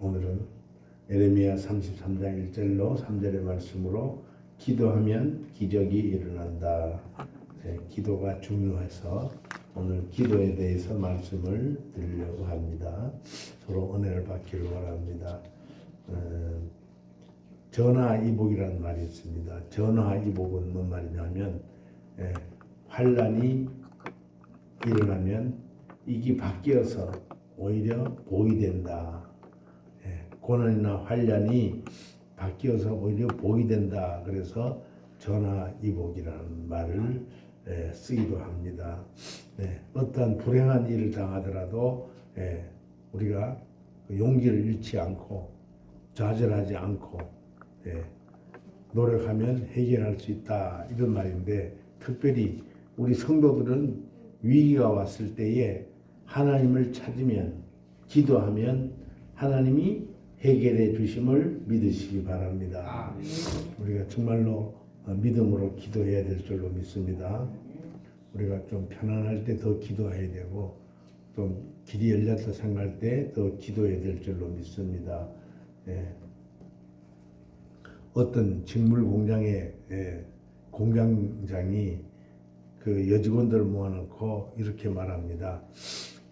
오늘은 에레미야 33장 1절로 3절의 말씀으로 기도하면 기적이 일어난다. 기도가 중요해서 오늘 기도에 대해서 말씀을 드리려고 합니다. 서로 은혜를 받기를 바랍니다. 전화이복이라는 말이 있습니다. 전화이복은 뭔 말이냐면 환란이 일어나면 이게 바뀌어서 오히려 복이 된다. 고난이나 환란이 바뀌어서 오히려 복이 된다. 그래서 전화이복이라는 말을 쓰기도 합니다. 어떠한 불행한 일을 당하더라도 우리가 용기를 잃지 않고 좌절하지 않고 노력하면 해결할 수 있다. 이런 말인데, 특별히 우리 성도들은 위기가 왔을 때에 하나님을 찾으면, 기도하면 하나님이 해결해 주심을 믿으시기 바랍니다. 우리가 정말로 믿음으로 기도해야 될 줄로 믿습니다. 우리가 좀 편안할 때 더 기도해야 되고, 좀 길이 열렸다 생각할 때 더 기도해야 될 줄로 믿습니다. 어떤 직물 공장에 공장장이 그 여직원들을 모아놓고 이렇게 말합니다.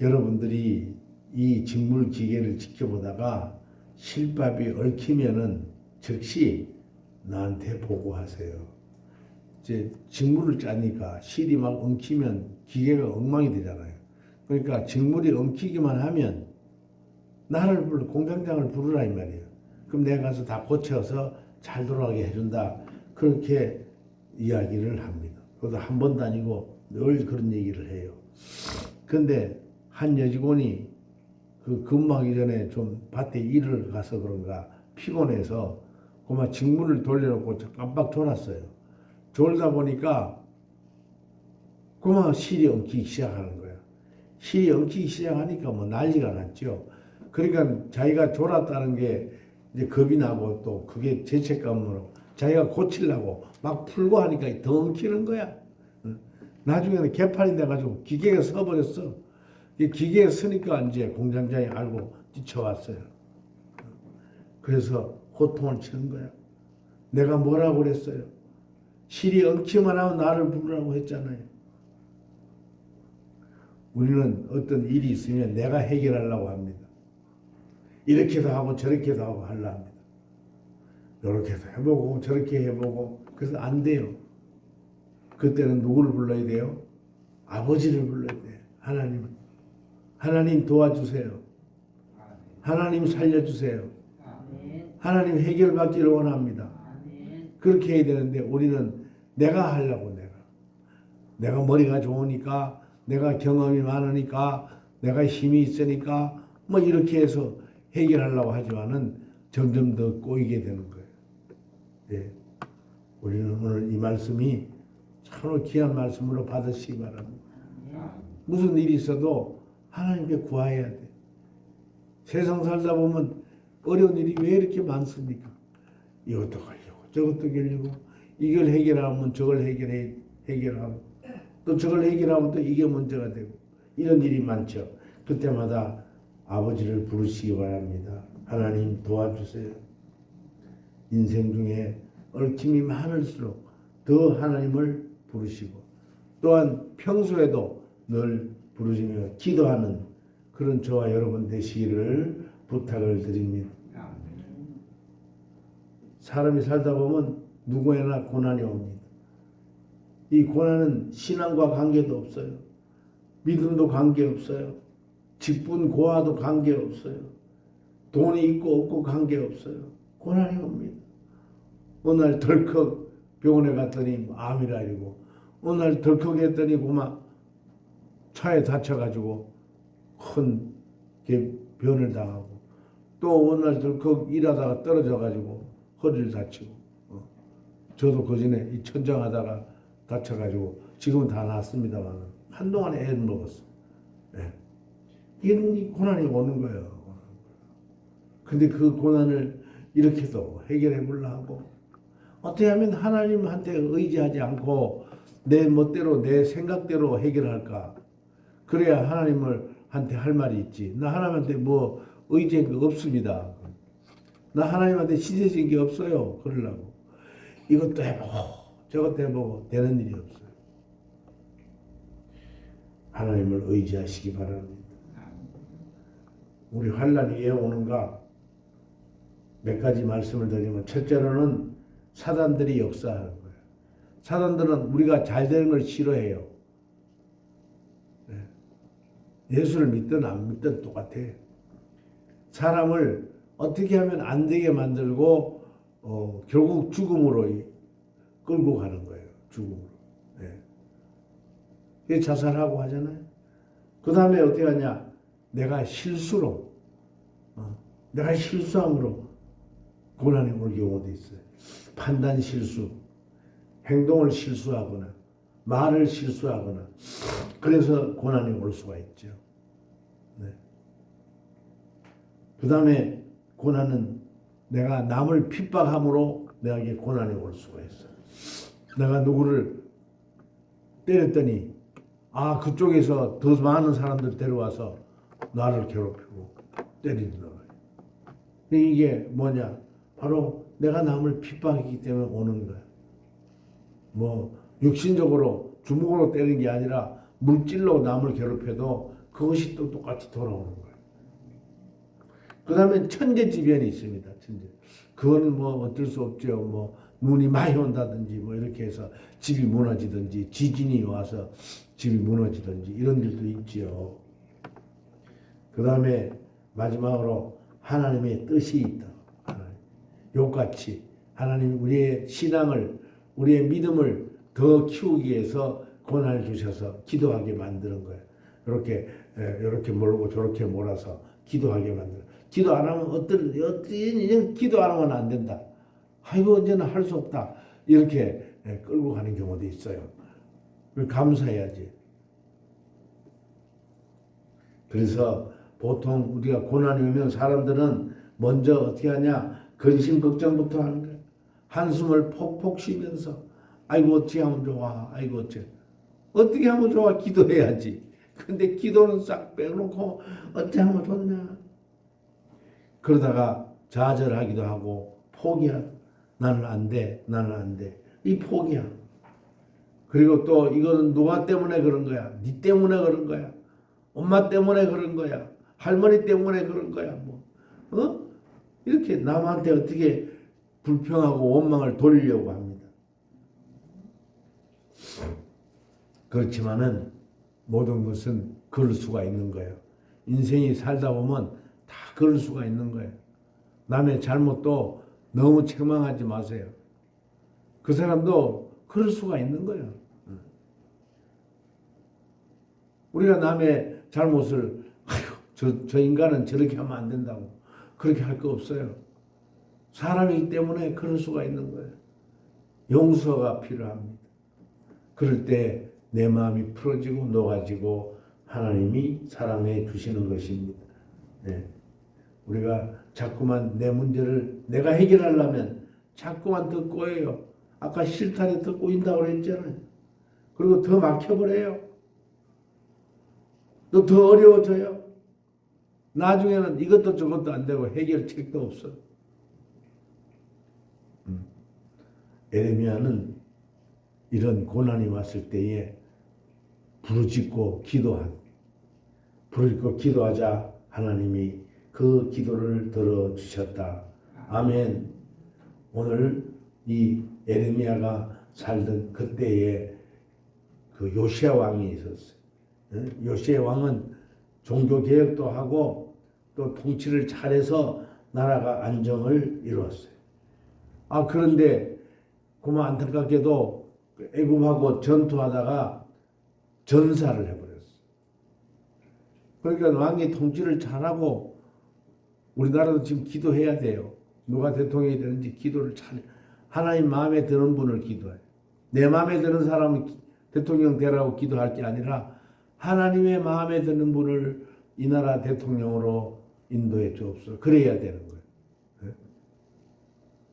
여러분들이 이 직물 기계를 지켜보다가 실밥이 얽히면은 즉시 나한테 보고하세요. 이제 직물을 짜니까 실이 막 엉키면 기계가 엉망이 되잖아요. 그러니까 직물이 엉키기만 하면 나를 불러, 공장장을 부르라 이 말이에요. 그럼 내가 가서 다 고쳐서 잘 돌아가게 해준다. 그렇게 이야기를 합니다. 그것도 한 번도 아니고 늘 그런 얘기를 해요. 그런데 한 여직원이 그 근무하기 전에 좀 밭에 일을 가서 그런가 피곤해서 그만 직물을 돌려놓고 깜빡 졸았어요. 졸다 보니까 그만 실이 엉키기 시작하는 거예요. 실이 엉키기 시작하니까 뭐 난리가 났죠. 그러니까 자기가 졸았다는 게 이제 겁이 나고, 또 그게 죄책감으로 자기가 고치려고 막 풀고 하니까 더 엉키는 거야. 나중에는 개판이 돼가지고 기계가 서버렸어. 기계에 서니까 이제 공장장이 알고 뛰쳐왔어요. 그래서 호통을 치는 거야. 내가 뭐라고 그랬어요? 실이 엉키만 하면 나를 부르라고 했잖아요. 우리는 어떤 일이 있으면 내가 해결하려고 합니다. 이렇게도 하고 저렇게도 하고 하려 합니다. 이렇게도 해보고 저렇게 해보고. 그래서 안 돼요. 그때는 누구를 불러야 돼요? 아버지를 불러야 돼요. 하나님. 하나님 도와주세요. 하나님 살려주세요. 하나님 해결받기를 원합니다. 그렇게 해야 되는데 우리는 내가 하려고, 내가 머리가 좋으니까, 내가 경험이 많으니까, 내가 힘이 있으니까 뭐 이렇게 해서 해결하려고 하지만은 점점 더 꼬이게 되는 거예요. 우리는 오늘 이 말씀이 참으로 귀한 말씀으로 받으시기 바랍니다. 무슨 일이 있어도 하나님께 구해야 돼. 세상 살다 보면 어려운 일이 왜 이렇게 많습니까? 이것도 걸리고 저것도 걸리고, 이걸 해결하면 저걸 해결하고, 또 저걸 해결하면 또 이게 문제가 되고, 이런 일이 많죠. 그때마다 아버지를 부르시기 바랍니다. 하나님 도와주세요. 인생 중에 얽힘이 많을수록 더 하나님을 부르시고, 또한 평소에도 늘 부르시며 기도하는 그런 저와 여러분 되시기를 부탁을 드립니다. 사람이 살다 보면 누구에나 고난이 옵니다. 이 고난은 신앙과 관계도 없어요. 믿음도 관계없어요. 직분 고하도 관계없어요. 돈이 있고 없고 관계없어요. 고난이 옵니다. 어느 날 덜컥 병원에 갔더니 암이라 이러고, 어느 날 덜컥 했더니 그만 차에 다쳐가지고 큰 변을 당하고, 또 어느 날 덜컥 일하다가 떨어져가지고 허리를 다치고, 저도 그 전에 이 천장하다가 다쳐가지고 지금은 다 낫습니다만 한동안에 애를 먹었어. 이런 고난이 오는 거예요. 근데 그 고난을 이렇게도 해결해 보려고 하고, 어떻게 하면 하나님한테 의지하지 않고 내 멋대로 내 생각대로 해결할까? 그래야 하나님을 한테 할 말이 있지. 나 하나님한테 뭐 의지한 거 없습니다. 나 하나님한테 시대적인 게 없어요. 그러려고. 이것도 해보고 저것도 해보고 되는 일이 없어요. 하나님을 의지하시기 바랍니다. 우리 환란이 왜 오는가? 몇 가지 말씀을 드리면, 첫째로는 사단들이 역사하는 거예요. 사단들은 우리가 잘 되는 걸 싫어해요. 예수를 믿든 안 믿든 똑같아요. 사람을 어떻게 하면 안 되게 만들고 결국 죽음으로 끌고 가는 거예요. 죽음으로. 네. 자살하고 하잖아요. 그 다음에 어떻게 하냐? 내가 실수로, 내가 실수함으로 고난이 올 경우도 있어요. 판단 실수, 행동을 실수하거나 말을 실수하거나, 그래서 고난이 올 수가 있죠. 네. 그 다음에 고난은 내가 남을 핍박함으로 내게 고난이 올 수가 있어요. 내가 누구를 때렸더니 그쪽에서 더 많은 사람들 데려와서 나를 괴롭히고 때리는 거예요. 이게 뭐냐? 바로 내가 남을 핍박했기 때문에 오는 거야. 뭐 육신적으로 주먹으로 때리는 게 아니라 물질로 남을 괴롭혀도 그것이 또 똑같이 돌아오는 거예요. 그 다음에 천재지변이 있습니다. 천재. 그거는 뭐 어쩔 수 없죠. 뭐 눈이 많이 온다든지 뭐 이렇게 해서 집이 무너지든지, 지진이 와서 집이 무너지든지 이런 일도 있지요. 그 다음에 마지막으로 하나님의 뜻이 있다. 욕같이 하나님 우리의 신앙을, 우리의 믿음을 더 키우기 위해서 고난을 주셔서 기도하게 만드는 거예요. 이렇게 몰고 저렇게 몰아서 기도하게 만들어. 기도 안 하면 어떤 기도 안 하면 안 된다. 아이고 언제나 할 수 없다. 이렇게 끌고 가는 경우도 있어요. 감사해야지. 그래서 보통 우리가 고난이 오면 사람들은 먼저 어떻게 하냐? 근심 걱정부터 하는 거예요. 한숨을 폭폭 쉬면서 아이고 어떻게 하면 좋아. 아이고 어떻게 하면 좋아. 기도해야지. 근데 기도는 싹 빼놓고 어떻게 하면 좋냐. 그러다가 좌절하기도 하고 포기하고 나는 안 돼. 이 포기야. 그리고 또 이거는 누가 때문에 그런 거야. 니 때문에 그런 거야. 엄마 때문에 그런 거야. 할머니 때문에 그런 거야. 이렇게 남한테 어떻게 불평하고 원망을 돌리려고 합니다. 그렇지만은 모든 것은 그럴 수가 있는 거예요. 인생이 살다 보면 다 그럴 수가 있는 거예요. 남의 잘못도 너무 책망하지 마세요. 그 사람도 그럴 수가 있는 거예요. 우리가 남의 잘못을 저 인간은 저렇게 하면 안 된다고 그렇게 할 거 없어요. 사람이기 때문에 그럴 수가 있는 거예요. 용서가 필요합니다. 그럴 때 내 마음이 풀어지고 녹아지고 하나님이 사랑해 주시는 것입니다. 네. 우리가 자꾸만 내 문제를 내가 해결하려면 자꾸만 더 꼬여요. 아까 실탄이 더 꼬인다고 그랬잖아요. 그리고 더 막혀버려요. 또 더 어려워져요. 나중에는 이것도 저것도 안 되고 해결책도 없어. 에레미야는 이런 고난이 왔을 때에 부르짖고 기도하자 하나님이 그 기도를 들어주셨다. 아멘. 오늘 이 에레미야가 살던 그때에 그 요시야 왕이 있었어요. 요시야 왕은 종교개혁도 하고 또 통치를 잘해서 나라가 안정을 이루었어요. 그런데 그만 안타깝게도 애굽하고 전투하다가 전사를 해버렸어요. 그러니까 왕이 통치를 잘하고 우리나라도 지금 기도해야 돼요. 누가 대통령이 되는지 기도를 잘 하나님 마음에 드는 분을 기도해요. 내 마음에 드는 사람은 대통령 되라고 기도할 게 아니라 하나님의 마음에 드는 분을 이 나라 대통령으로 인도해 주옵소서. 그래야 되는 거예요.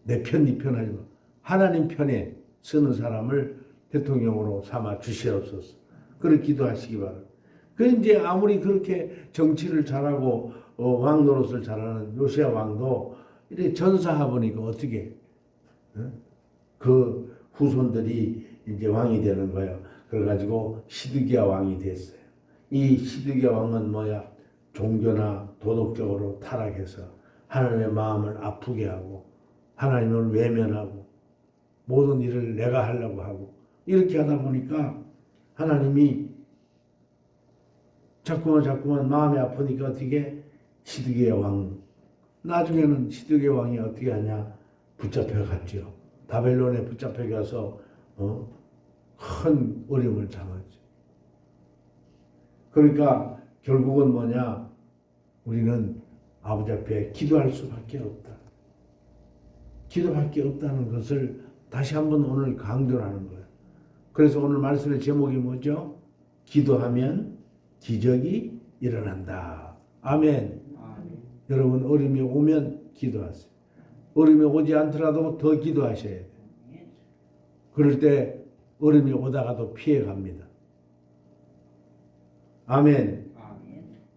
내 편, 네 편 하지 마. 하나님 편에 서는 사람을 대통령으로 삼아 주시옵소서. 그렇게 기도하시기 바랍니다. 그 이제 아무리 그렇게 정치를 잘하고 왕 노릇을 잘하는 요시야 왕도 이렇게 전사하 보니까 어떻게 그 후손들이 이제 왕이 되는 거예요. 그래가지고 시드기야 왕이 됐어요. 이 시드기야 왕은 뭐야? 종교나 도덕적으로 타락해서 하나님의 마음을 아프게 하고 하나님을 외면하고 모든 일을 내가 하려고 하고 이렇게 하다 보니까 하나님이 자꾸만 마음이 아프니까 어떻게 시드기야 왕 나중에는 시드기야 왕이 어떻게 하냐 붙잡혀 갔죠. 바벨론에 붙잡혀 가서 큰 어려움을 당하죠. 그러니까 결국은 뭐냐 우리는 아버지 앞에 기도할 수밖에 없다. 기도밖에 없다는 것을 다시 한번 오늘 강조를 하는 거예요. 그래서 오늘 말씀의 제목이 뭐죠? 기도하면 기적이 일어난다. 아멘. 여러분 어려움이 오면 기도하세요. 어려움이 오지 않더라도 더 기도하셔야 돼요. 그럴 때 어려움이 오다가도 피해갑니다. 아멘.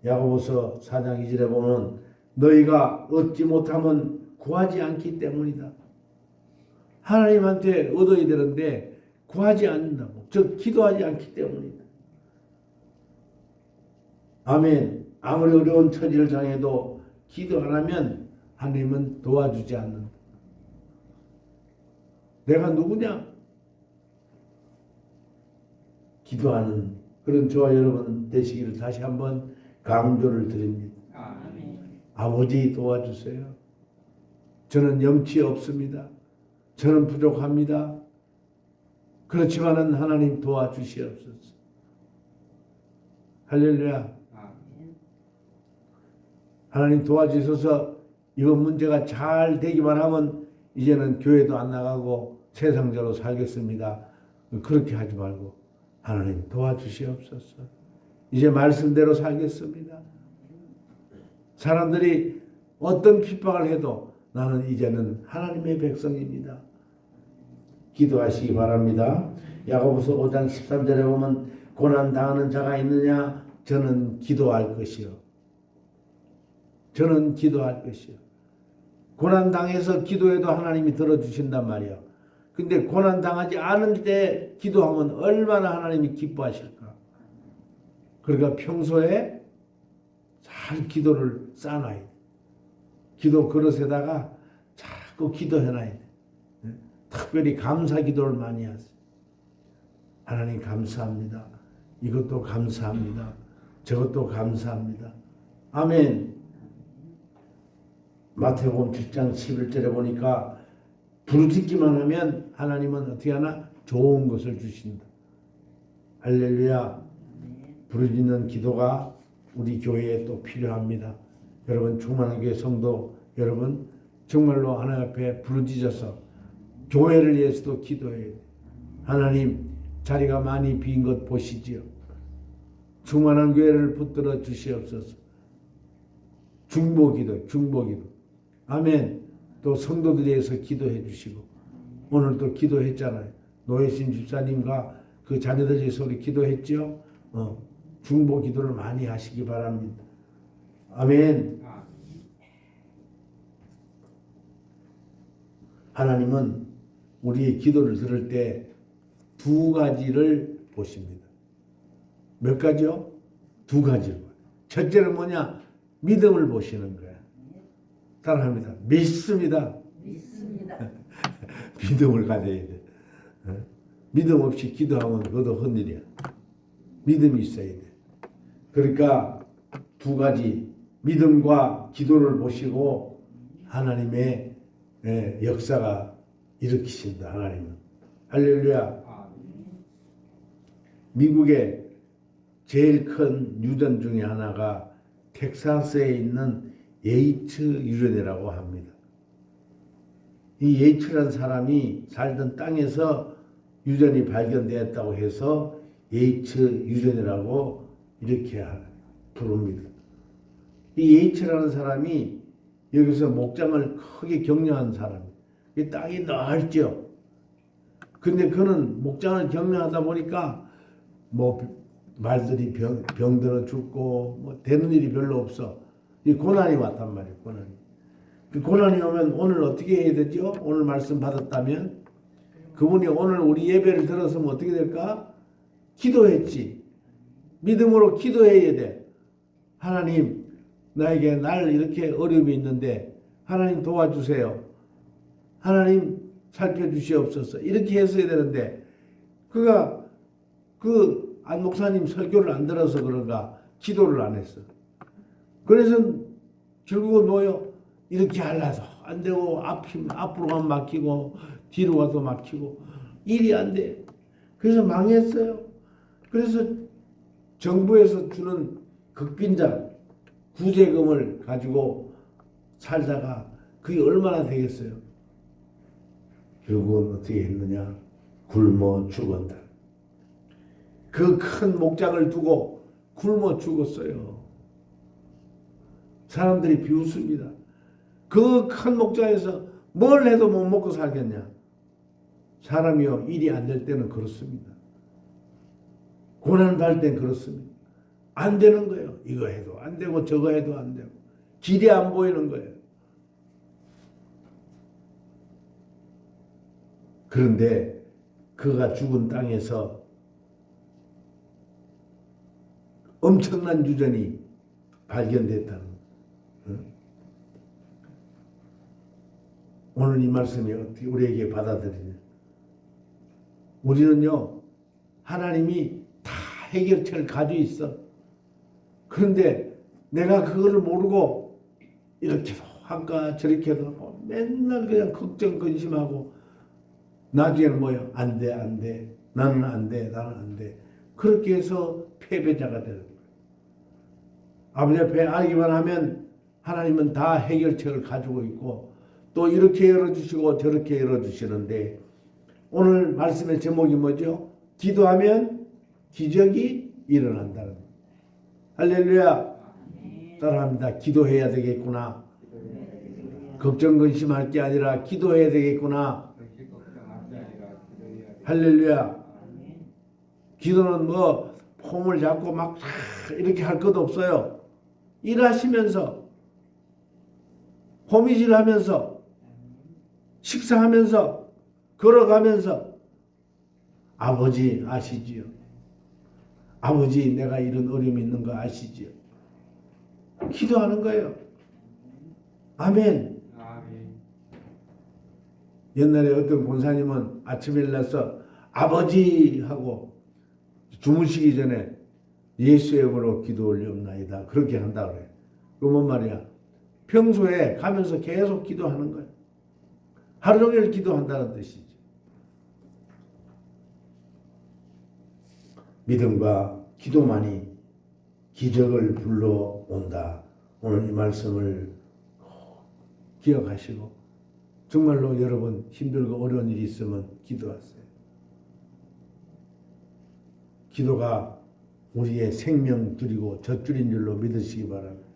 야고보서 4장 2절에 보면 너희가 얻지 못하면 구하지 않기 때문이다. 하나님한테 얻어야 되는데 구하지 않는다고. 즉 기도하지 않기 때문이다. 아멘. 아무리 어려운 처지를 당해도 기도 안 하면 하나님은 도와주지 않는다. 내가 누구냐? 기도하는 그런 저와 여러분 되시기를 다시 한번 강조를 드립니다. 아버지 도와주세요. 저는 염치 없습니다. 저는 부족합니다. 그렇지만은 하나님 도와주시옵소서. 할렐루야. 하나님 도와주셔서 이번 문제가 잘 되기만 하면 이제는 교회도 안 나가고 세상자로 살겠습니다. 그렇게 하지 말고 하나님 도와주시옵소서. 이제 말씀대로 살겠습니다. 사람들이 어떤 핍박을 해도 나는 이제는 하나님의 백성입니다. 기도하시기 바랍니다. 야고보서 5장 13절에 보면 고난 당하는 자가 있느냐? 저는 기도할 것이요. 저는 기도할 것이요. 고난 당해서 기도해도 하나님이 들어주신단 말이에요. 근데 고난 당하지 않을 때 기도하면 얼마나 하나님이 기뻐하실까? 그러니까 평소에 잘 기도를 쌓아놔야 돼. 기도 그릇에다가 자꾸 기도해놔야 돼. 특별히 감사 기도를 많이 하세요. 하나님 감사합니다. 이것도 감사합니다. 저것도 감사합니다. 아멘. 마태복음 7장 11절에 보니까 부르짖기만 하면 하나님은 어떻게 하나? 좋은 것을 주신다. 할렐루야. 부르짖는 기도가 우리 교회에 또 필요합니다. 여러분 충만한 교회 성도 여러분 정말로 하나님 앞에 부르짖어서 교회를 위해서도 기도해야 돼요. 하나님 자리가 많이 빈 것 보시지요. 충만한 교회를 붙들어 주시옵소서. 중보기도. 아멘. 또 성도들에 의해서 기도해 주시고 오늘 또 기도했잖아요. 노예신 집사님과 그 자녀들 위해서 우리 기도했죠. 중보 기도를 많이 하시기 바랍니다. 아멘. 하나님은 우리의 기도를 들을 때 두 가지를 보십니다. 몇 가지요? 두 가지를. 첫째는 뭐냐? 믿음을 보시는 거야. 따라합니다. 믿습니다. 믿음을 가져야 돼. 믿음 없이 기도하면 그것도 헛일이야. 믿음이 있어야 돼. 그러니까 두 가지 믿음과 기도를 보시고 하나님의 역사가 일으키신다. 하나님은. 할렐루야. 미국의 제일 큰 유전 중에 하나가 텍사스에 있는 예이츠 유전이라고 합니다. 이 예이츠라는 사람이 살던 땅에서 유전이 발견되었다고 해서 예이츠 유전이라고 이렇게 부릅니다. 이 예이츠라는 사람이 여기서 목장을 크게 경영한 사람이에요. 이 땅이 넓죠. 근데 그는 목장을 경영하다 보니까 뭐 말들이 병들어 죽고 뭐 되는 일이 별로 없어. 이 고난이 왔단 말이에요. 고난이. 그 고난이 오면 오늘 어떻게 해야 되죠? 오늘 말씀 받았다면 그분이 오늘 우리 예배를 들었으면 어떻게 될까? 기도했지. 믿음으로 기도해야 돼. 하나님, 나에게 날 이렇게 어려움이 있는데 하나님 도와주세요. 하나님 살펴주시옵소서. 이렇게 했어야 되는데 그가 그 안 목사님 설교를 안 들어서 그런가 기도를 안 했어. 그래서 결국은 뭐요? 이렇게 하려서 안 되고 앞으로 가면 막히고 뒤로 가도 막히고 일이 안 돼. 그래서 망했어요. 그래서 정부에서 주는 극빈자 구제금을 가지고 살다가 그게 얼마나 되겠어요? 결국은 어떻게 했느냐? 굶어 죽었다. 그 큰 목장을 두고 굶어 죽었어요. 사람들이 비웃습니다. 그 큰 목장에서 뭘 해도 못 먹고 살겠냐? 사람이요, 일이 안 될 때는 그렇습니다. 고난 받을 땐 그렇습니다. 안 되는 거예요. 이거 해도 안 되고 저거 해도 안 되고 길이 안 보이는 거예요. 그런데 그가 죽은 땅에서 엄청난 유전이 발견됐다는 거예요. 오늘 이 말씀이 어떻게 우리에게 받아들이냐? 우리는요, 하나님이 다 해결책을 가지고 있어. 그런데 내가 그거를 모르고 이렇게도 할까 저렇게도 하고 맨날 그냥 걱정 근심하고 나중에는 뭐예요? 안 돼, 안 돼. 나는 안 돼, 나는 안 돼. 그렇게 해서 패배자가 되는 거예요. 아버지 앞에 알기만 하면 하나님은 다 해결책을 가지고 있고 또 이렇게 열어주시고 저렇게 열어주시는데 오늘 말씀의 제목이 뭐죠? 기도하면 기적이 일어난다는 거예요. 할렐루야. 따라합니다. 기도해야 되겠구나. 걱정 근심할 게 아니라 기도해야 되겠구나. 할렐루야. 기도는 뭐 폼을 잡고 막 이렇게 할 것도 없어요. 일하시면서 호미질하면서 식사하면서 걸어가면서 아버지 아시지요? 아버지 내가 이런 어려움이 있는 거 아시지요? 기도하는 거예요. 아멘. 옛날에 어떤 권사님은 아침에 일어나서 아버지 하고 주무시기 전에 예수의 이름으로 기도 올리옵나이다. 그렇게 한다 그래. 그 뭔 말이야? 평소에 가면서 계속 기도하는 거야. 하루 종일 기도한다는 뜻이지. 믿음과 기도만이 기적을 불러온다. 오늘 이 말씀을 기억하시고 정말로 여러분 힘들고 어려운 일이 있으면 기도하세요. 기도가 우리의 생명줄이고 젖줄인 줄로 믿으시기 바랍니다.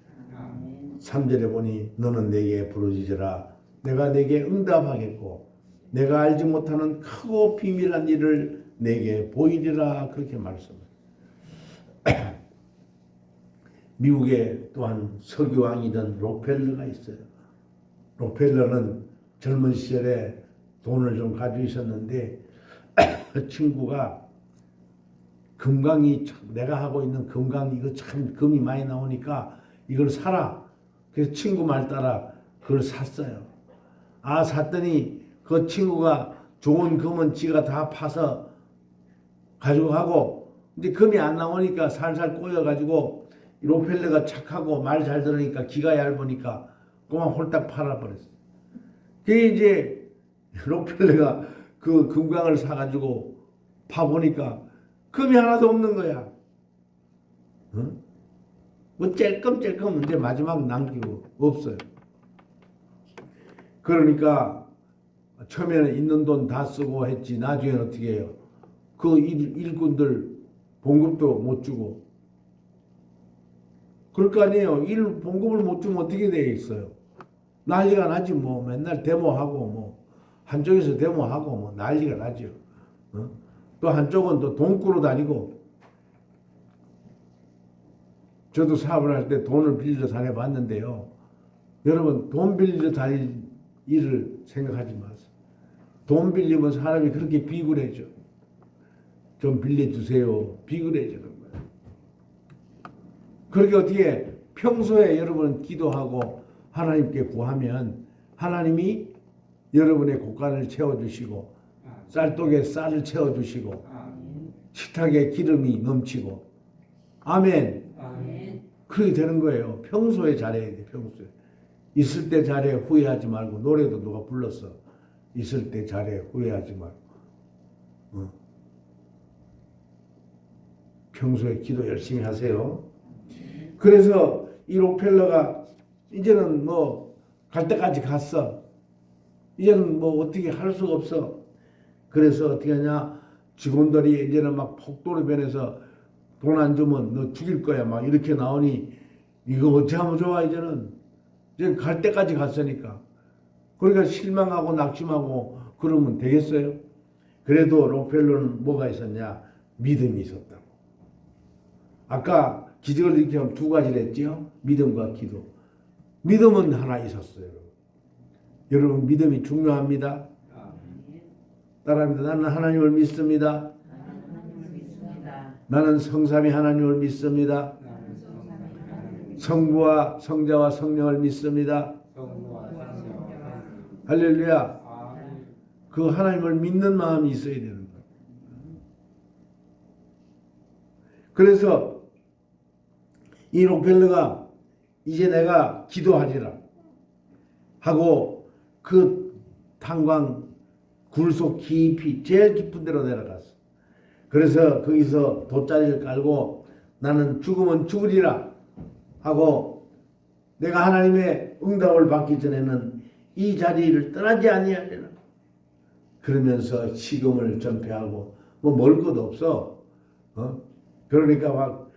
3절에 보니 너는 내게 부르짖으라 내가 내게 응답하겠고 내가 알지 못하는 크고 비밀한 일을 내게 보이리라 그렇게 말씀합니다. 미국에 또한 석유왕이던 록펠러가 있어요. 록펠러는 젊은 시절에 돈을 좀 가지고 있었는데 친구가 금강이 내가 하고 있는 금강 이거 참 금이 많이 나오니까 이걸 사라. 그래서 친구 말 따라 그걸 샀어요. 아 샀더니 그 친구가 좋은 금은 지가 다 파서 가지고 가고 근데 금이 안 나오니까 살살 꼬여가지고 록펠러가 착하고 말 잘 들으니까 기가 얇으니까 그만 홀딱 팔아버렸어요. 그게 이제 록펠러가 그 금강을 사가지고 파보니까 금이 하나도 없는 거야. 응? 뭐 찔끔찔끔 이제 마지막 남기고 없어요. 그러니까 처음에는 있는 돈 다 쓰고 했지 나중에는 어떻게 해요? 그 일꾼들 봉급도 못 주고 그럴 거 아니에요. 봉급을 못 주면 어떻게 돼 있어요? 난리가 나지 뭐 맨날 데모하고 뭐 한쪽에서 데모하고 뭐 난리가 나죠. 또 한쪽은 또 돈 꾸러 다니고 저도 사업을 할 때 돈을 빌려 다녀봤는데요. 여러분, 돈 빌려 다닐 일을 생각하지 마세요. 돈 빌리면 사람이 그렇게 비굴해져. 좀 빌려주세요. 비굴해지는 거예요. 그렇게 어떻게 평소에 여러분 기도하고 하나님께 구하면 하나님이 여러분의 곳간을 채워주시고 쌀독에 쌀을 채워주시고 식탁에 기름이 넘치고 아멘. 그렇게 되는 거예요. 평소에 잘해야 돼. 평소에. 있을 때 잘해 후회하지 말고. 노래도 누가 불렀어. 있을 때 잘해 후회하지 말고. 평소에 기도 열심히 하세요. 그래서 이 록펠러가 이제는 뭐 갈 때까지 갔어. 이제는 뭐 어떻게 할 수가 없어. 그래서 어떻게 하냐. 직원들이 이제는 막 폭도로 변해서 돈 안 주면 너 죽일 거야. 막 이렇게 나오니 이거 어떻게 하면 좋아. 이제는 갈 때까지 갔으니까. 그러니까 실망하고 낙심하고 그러면 되겠어요? 그래도 록펠러는 뭐가 있었냐? 믿음이 있었다고. 아까 기적을 일으키면 두 가지를 했죠. 믿음과 기도. 믿음은 하나 있었어요. 여러분 믿음이 중요합니다. 따라합니다. 나는 하나님을 믿습니다. 나는 성삼위 하나님을 믿습니다. 성부와 성자와 성령을 믿습니다. 할렐루야. 그 하나님을 믿는 마음이 있어야 되는 거예요. 그래서 이 록펠러가 이제 내가 기도하리라 하고 그 탄광 굴속 깊이 제일 깊은 데로 내려갔어. 그래서 거기서 돗자리를 깔고 나는 죽으면 죽으리라 하고 내가 하나님의 응답을 받기 전에는 이 자리를 떠나지 아니하리라. 그러면서 식음을 전폐하고 뭐 먹을 것도 없어. 그러니까 막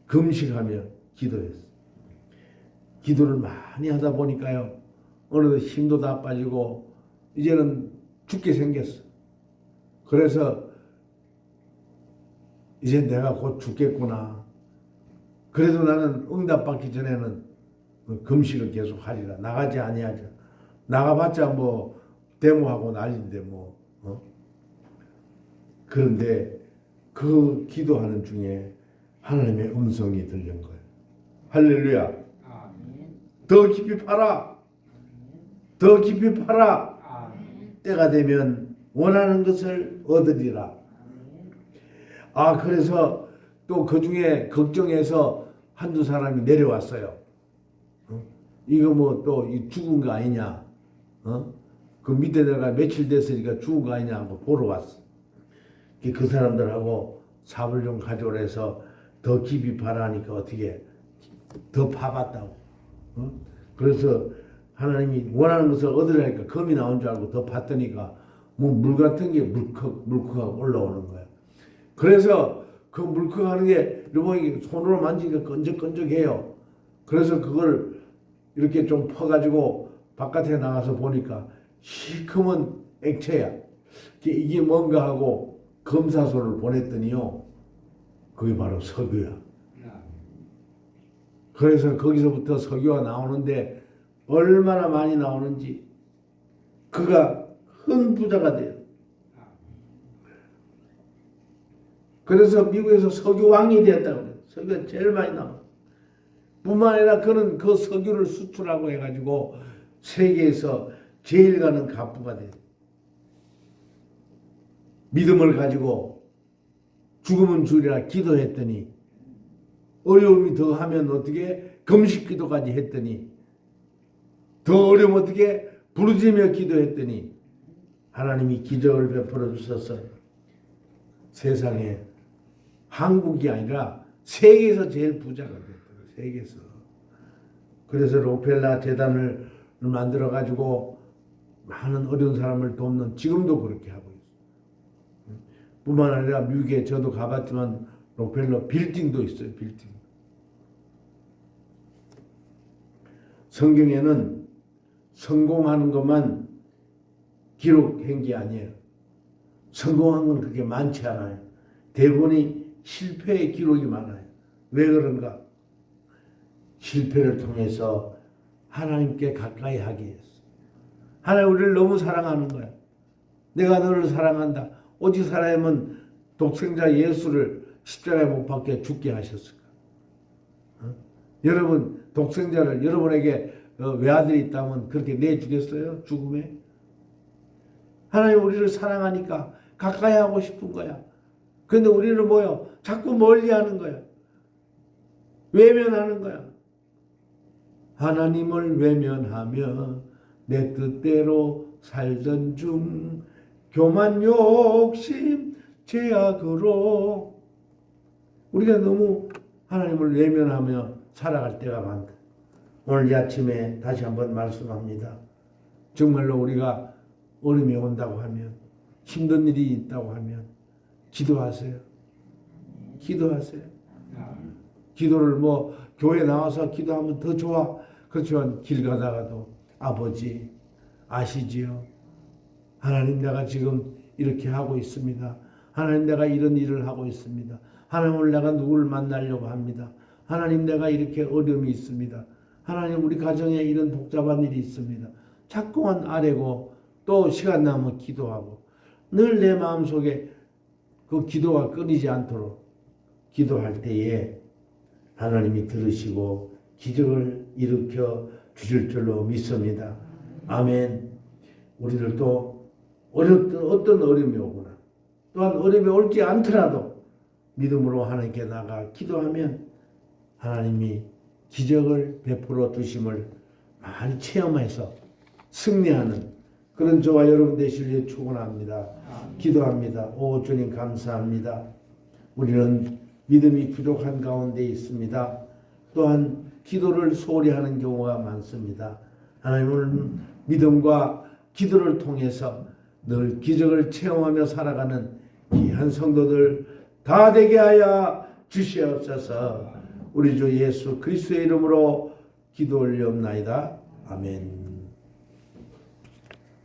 금식하며 기도했어. 기도를 많이 하다 보니까요. 어느덧 힘도 다 빠지고 이제는 죽게 생겼어. 그래서 이제 내가 곧 죽겠구나. 그래도 나는 응답받기 전에는 금식을 계속 하리라. 나가지 아니하자. 나가봤자 뭐 데모하고 난리인데 뭐. 그런데 그 기도하는 중에 하나님의 음성이 들린 거예요. 할렐루야. 더 깊이 파라. 더 깊이 파라. 때가 되면 원하는 것을 얻으리라. 그래서 또 그 중에 걱정해서 한두 사람이 내려왔어요. 이거 뭐 또 죽은 거 아니냐. 그 밑에 내가 며칠 됐으니까 죽은 거 아니냐 하고 보러 왔어. 그 사람들하고 삽을 좀 가져오라 해서 더 깊이 파라니까 어떻게 더 파봤다고. 그래서 하나님이 원하는 것을 얻으려니까 검이 나온 줄 알고 더 봤더니까 뭐 물 같은 게 물컥 올라오는 거야. 그래서 그 물컥하는 게 여러분이 손으로 만지니까 끈적끈적해요. 그래서 그걸 이렇게 좀 퍼가지고 바깥에 나가서 보니까 시커먼 액체야. 이게 뭔가 하고 검사소를 보냈더니요. 그게 바로 석유야. 그래서 거기서부터 석유가 나오는데 얼마나 많이 나오는지 그가 큰 부자가 돼요. 그래서 미국에서 석유 왕이 되었다고 그래요. 석유가 제일 많이 나와. 뿐만 아니라 그는 그 석유를 수출하고 해가지고 세계에서 제일 가는 갑부가 돼요. 믿음을 가지고 죽으면 죽으리라 기도했더니 어려움이 더하면 어떻게 금식 기도까지 했더니 더 어려우면 어떻게 부르짖으며 기도했더니 하나님이 기적을 베풀어 주셔서 세상에 한국이 아니라 세계에서 제일 부자가 됐어요. 세계에서. 그래서 록펠러 재단을 만들어 가지고 많은 어려운 사람을 돕는 지금도 그렇게 하고 있어요. 뿐만 아니라 미국에 저도 가봤지만 록펠러 빌딩도 있어요. 빌딩. 성경에는 성공하는 것만 기록한 게 아니에요. 성공한 건 그렇게 많지 않아요. 대부분이 실패의 기록이 많아요. 왜 그런가? 실패를 통해서 하나님께 가까이 하게 했어. 하나님 우리를 너무 사랑하는 거야. 내가 너를 사랑한다. 오직 사랑하면 독생자 예수를 십자가에 못 박혀 죽게 하셨을까? 여러분 독생자를 여러분에게 외아들이 있다면 그렇게 내주겠어요? 죽음에? 하나님 우리를 사랑하니까 가까이 하고 싶은 거야. 그런데 우리는 뭐요? 자꾸 멀리하는 거야. 외면하는 거야. 하나님을 외면하며 내 뜻대로 살던 중 교만 욕심 죄악으로 우리가 너무 하나님을 외면하며 살아갈 때가 많다. 오늘 이 아침에 다시 한번 말씀합니다. 정말로 우리가 어려움이 온다고 하면 힘든 일이 있다고 하면 기도하세요. 기도하세요. 기도를 교회 나와서 기도하면 더 좋아. 그렇지만 길 가다가도 아버지 아시지요? 하나님 내가 지금 이렇게 하고 있습니다. 하나님 내가 이런 일을 하고 있습니다. 하나님 오늘 내가 누구를 만나려고 합니다. 하나님 내가 이렇게 어려움이 있습니다. 하나님 우리 가정에 이런 복잡한 일이 있습니다. 자꾸만 아뢰고 또 시간 나면 기도하고 늘 내 마음속에 그 기도가 끊이지 않도록 기도할 때에 하나님이 들으시고 기적을 일으켜 주실 줄로 믿습니다. 아멘. 우리들도 어떤 어려움이 오거나 또한 어려움이 올지 않더라도 믿음으로 하나님께 나가 기도하면 하나님이 기적을 베풀어 주심을 많이 체험해서 승리하는 그런 저와 여러분 되시길 축원합니다. 기도합니다. 오 주님 감사합니다. 우리는 믿음이 부족한 가운데 있습니다. 또한 기도를 소홀히 하는 경우가 많습니다. 하나님은 믿음과 기도를 통해서 늘 기적을 체험하며 살아가는 귀한 성도들 다 되게 하여 주시옵소서. 우리 주 예수 그리스도의 이름으로 기도 올리옵나이다. 아멘.